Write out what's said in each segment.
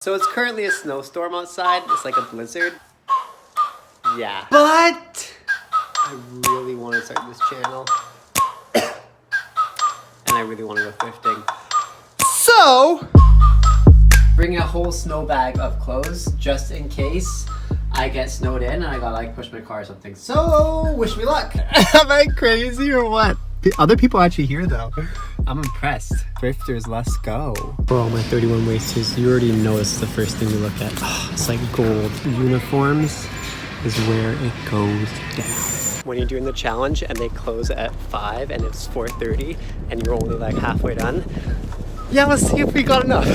So it's currently a snowstorm outside. It's like a blizzard. Yeah. But I really want to start this channel. And I really want to go thrifting. So, bring a whole snow bag of clothes just in case I get snowed in and I gotta like push my car or something. So, wish me luck. Am I crazy or what? Other people actually here though. I'm impressed. Thrifters, let's go. For all my 31 wasters, you already know it's the first thing we look at. Oh, it's like gold. Uniforms is where it goes down. When you're doing the challenge and they close at 5 and it's 4:30 and you're only like halfway done. Yeah, let's see if we got enough.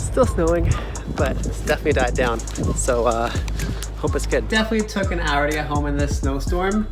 Still snowing, but it's definitely died down. So hope it's good. Definitely took an hour to get home in this snowstorm.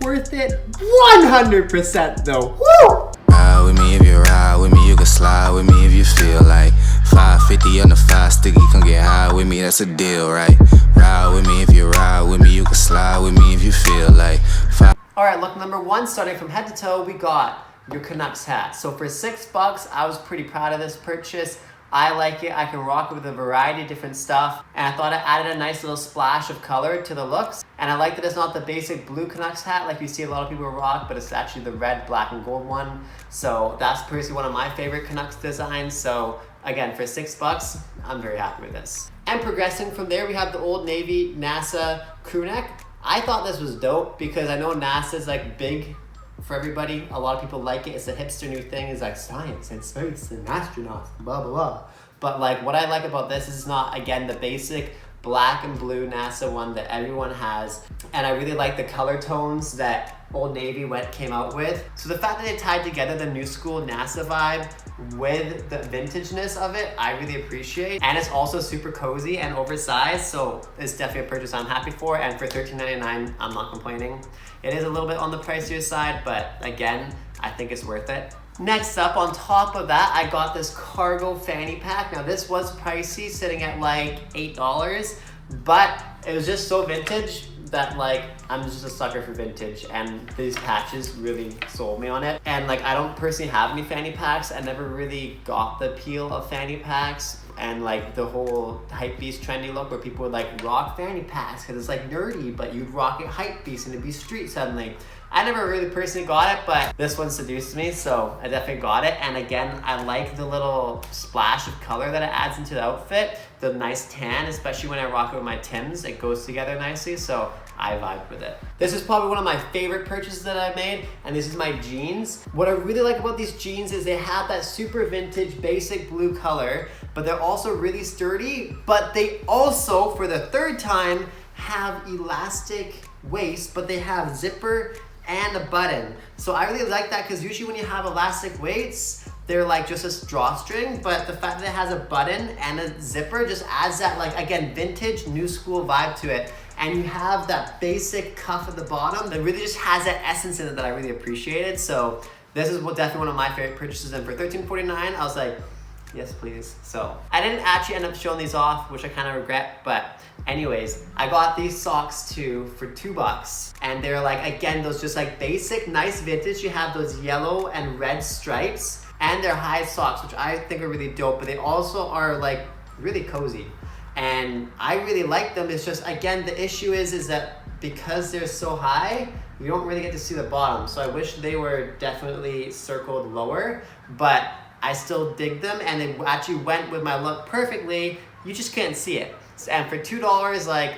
Worth it 100% though. Woo! Ride with me if you ride with me, you can slide with me if you feel like 550 on the 5 sticky, come get high with me, that's a deal, right? Ride with me if you ride with me, you can slide with me if you feel like 5. Alright, look number 1, starting from head to toe, we got your Canucks hat. So for $6, I was pretty proud of this purchase. I like it. I can rock it with a variety of different stuff. And I thought it added a nice little splash of color to the looks. And I like that it's not the basic blue Canucks hat like you see a lot of people rock, but it's actually the red, black, and gold one. So that's personally one of my favorite Canucks designs. So again, for $6, I'm very happy with this. And progressing from there, we have the Old Navy NASA crew neck. I thought this was dope because I know NASA's like big for everybody. A lot of people like it. It's a hipster new thing. It's like science and space and astronauts, blah, blah, blah. But like what I like about this is not, again, the basic black and blue NASA one that everyone has. And I really like the color tones that Old Navy came out with. So the fact that they tied together the new school NASA vibe with the vintageness of it, I really appreciate. And it's also super cozy and oversized, so it's definitely a purchase I'm happy for. And for $13.99, I'm not complaining. It is a little bit on the pricier side, but again, I think it's worth it. Next up, on top of that, I got this cargo fanny pack. Now this was pricey, sitting at like $8, but it was just so vintage that like I'm just a sucker for vintage, and these patches really sold me on it. And like I don't personally have any fanny packs. I never really got the appeal of fanny packs and like the whole hypebeast trendy look where people would like rock fanny packs because it's like nerdy, but you'd rock it hypebeast and it'd be street suddenly. I never really personally got it, but this one seduced me, so I definitely got it. And again, I like the little splash of color that it adds into the outfit. The nice tan, especially when I rock it with my Timbs, it goes together nicely, so I vibe with it. This is probably one of my favorite purchases that I made, and this is my jeans. What I really like about these jeans is they have that super vintage basic blue color, but they're also really sturdy, but they also, for the third time, have elastic waist, but they have zipper and a button. So I really like that because usually when you have elastic weights, they're like just a drawstring, but the fact that it has a button and a zipper just adds that, like, again, vintage, new school vibe to it. And you have that basic cuff at the bottom that really just has that essence in it that I really appreciated. So this is definitely one of my favorite purchases, and for $13.49, I was like, yes, please. So I didn't actually end up showing these off, which I kind of regret, but anyways, I got these socks too for $2. And they're like, again, those just like basic, nice vintage. You have those yellow and red stripes, and they're high socks, which I think are really dope, but they also are like really cozy. And I really like them. It's just, again, the issue is that because they're so high, you don't really get to see the bottom. So I wish they were definitely circled lower, but I still dig them, and they actually went with my look perfectly. You just can't see it. And for $2, like,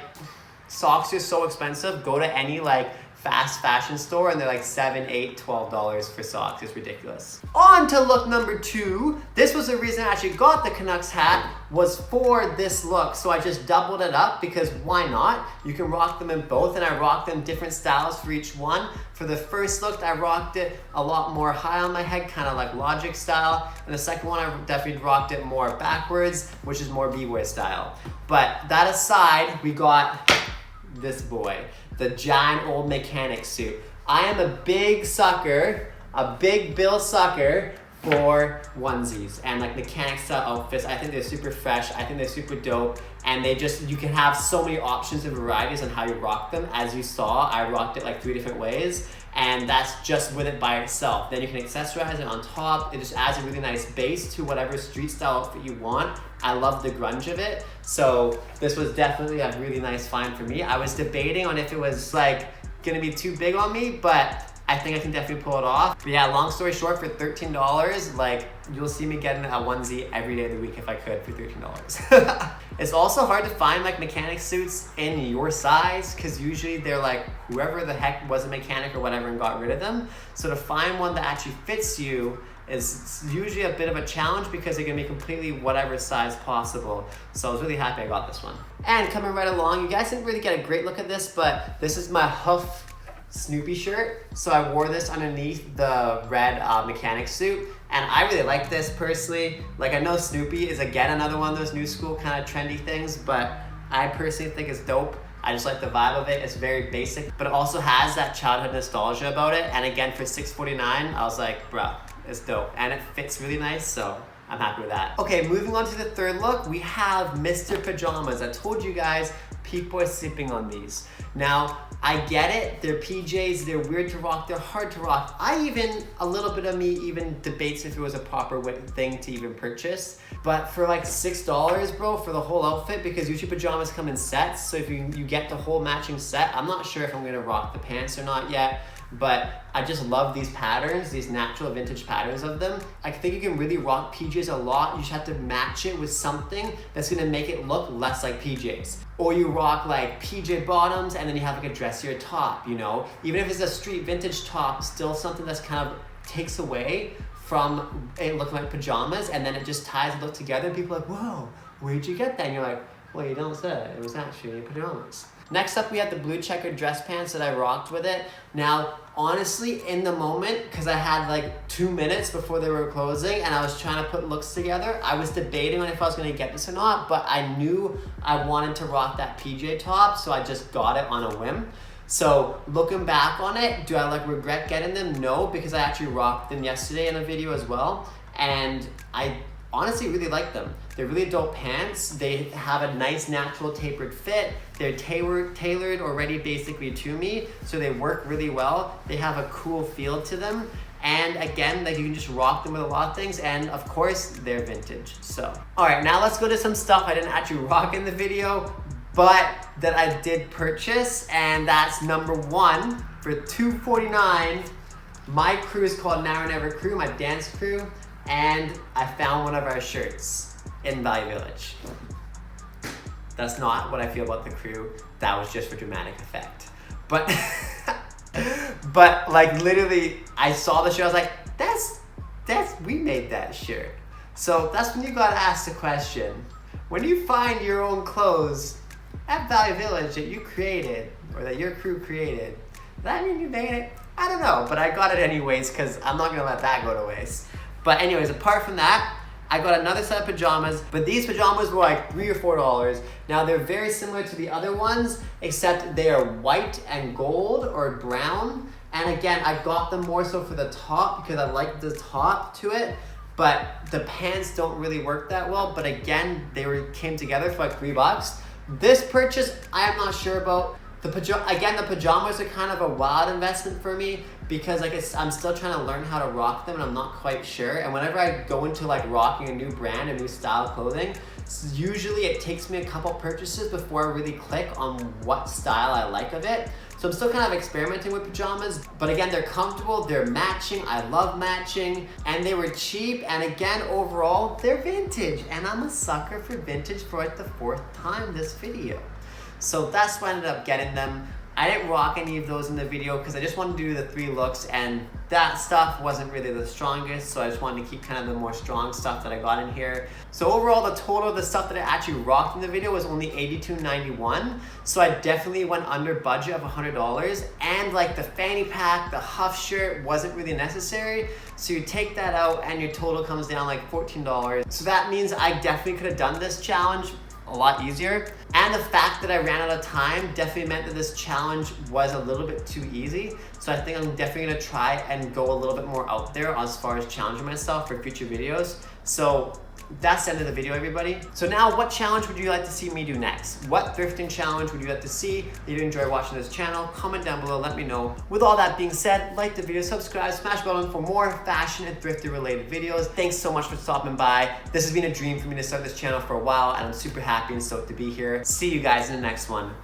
socks are so expensive. Go to any like fast fashion store and they're like $7, $8, $12 for socks. It's ridiculous. On to look number 2. This was the reason I actually got the Canucks hat, was for this look. So I just doubled it up because why not? You can rock them in both, and I rocked them different styles for each one. For the first look, I rocked it a lot more high on my head, kind of like Logic style. And the second one, I definitely rocked it more backwards, which is more b-boy style. But that aside, we got this boy, the giant old mechanic suit. I am a big sucker, a big bill sucker for onesies and like mechanic style outfits. I think they're super fresh. I think they're super dope. And they just, you can have so many options and varieties on how you rock them. As you saw, I rocked it like 3 different ways. and that's just with it by itself. Then you can accessorize it on top. It just adds a really nice base to whatever street style outfit you want. I love the grunge of it. So this was definitely a really nice find for me. I was debating on if it was like gonna be too big on me, but I think I can definitely pull it off. But yeah, long story short, for $13, like you'll see me getting a onesie every day of the week if I could for $13. It's also hard to find like mechanic suits in your size, because usually they're like whoever the heck was a mechanic or whatever and got rid of them. So to find one that actually fits you is usually a bit of a challenge, because it can be completely whatever size possible. So I was really happy I got this one. And coming right along, you guys didn't really get a great look at this, but this is my Huff Snoopy shirt. So I wore this underneath the red mechanic suit, and I really like this personally. Like, I know Snoopy is again another one of those new school kind of trendy things, but I personally think it's dope. I just like the vibe of it. It's very basic, but it also has that childhood nostalgia about it. And again, for $6.49, I was like, bro, it's dope. And it fits really nice, so I'm happy with that. Okay, moving on to the third look, we have Mr. Pajamas. I told you guys, people are sleeping on these. Now, I get it, they're PJs, they're weird to rock, they're hard to rock. A little bit of me even debates if it was a proper thing to even purchase. But for like $6, bro, for the whole outfit, because usually pajamas come in sets, so if you get the whole matching set, I'm not sure if I'm gonna rock the pants or not yet. But I just love these patterns, these natural vintage patterns of them. I think you can really rock PJs a lot. You just have to match it with something that's gonna make it look less like PJs. Or you rock like PJ bottoms and then you have like a dressier top, you know? Even if it's a street vintage top, still something that's kind of takes away from it looking like pajamas, and then it just ties the look together, and people are like, whoa, where'd you get that? And you're like, well, you don't say, it was actually pajamas. Next up, we have the blue checkered dress pants that I rocked with it. Now, honestly, in the moment, because I had like 2 minutes before they were closing and I was trying to put looks together, I was debating on if I was gonna get this or not, but I knew I wanted to rock that PJ top, so I just got it on a whim. So looking back on it, do I like regret getting them? No, because I actually rocked them yesterday in a video as well, and I honestly really like them. They're really dope pants. They have a nice natural tapered fit. They're tailored already basically to me, so they work really well. They have a cool feel to them. And again, like you can just rock them with a lot of things, and of course, they're vintage, so. All right, now let's go to some stuff I didn't actually rock in the video, but that I did purchase, and that's number one, for $2.49, my crew is called Now or Never Crew, my dance crew, and I found one of our shirts in Value Village. That's not what I feel about the crew. That was just for dramatic effect. But, but like literally, I saw the shirt. I was like, we made that shirt. So that's when you gotta ask the question: when you find your own clothes at Value Village that you created or that your crew created, does that mean you made it? I don't know, but I got it anyways because I'm not gonna let that go to waste. But anyways, apart from that, I got another set of pajamas, but these pajamas were like $3 or $4. Now they're very similar to the other ones, except they are white and gold or brown. And again, I got them more so for the top because I like the top to it, but the pants don't really work that well. But again, came together for like $3. This purchase, I am not sure about. The pajamas are kind of a wild investment for me because I'm still trying to learn how to rock them and I'm not quite sure. And whenever I go into like rocking a new brand, a new style of clothing, usually it takes me a couple purchases before I really click on what style I like of it. So I'm still kind of experimenting with pajamas, but again, they're comfortable, they're matching, I love matching, and they were cheap, and again, overall, they're vintage, and I'm a sucker for vintage for like the 4th time this video. So that's why I ended up getting them. I didn't rock any of those in the video because I just wanted to do the 3 looks, and that stuff wasn't really the strongest, so I just wanted to keep kind of the more strong stuff that I got in here. So overall, the total of the stuff that I actually rocked in the video was only $82.91, so I definitely went under budget of $100, and like the fanny pack, the Huff shirt wasn't really necessary, so you take that out and your total comes down like $14. So that means I definitely could have done this challenge a lot easier. And the fact that I ran out of time definitely meant that this challenge was a little bit too easy. So I think I'm definitely gonna try and go a little bit more out there as far as challenging myself for future videos. So that's the end of the video, everybody. So now, what challenge would you like to see me do next? What thrifting challenge would you like to see? If you enjoy watching this channel, comment down below, let me know. With all that being said, like the video, subscribe, smash the button for more fashion and thrifting related videos. Thanks so much for stopping by. This has been a dream for me to start this channel for a while, and I'm super happy and stoked to be here. See you guys in the next one.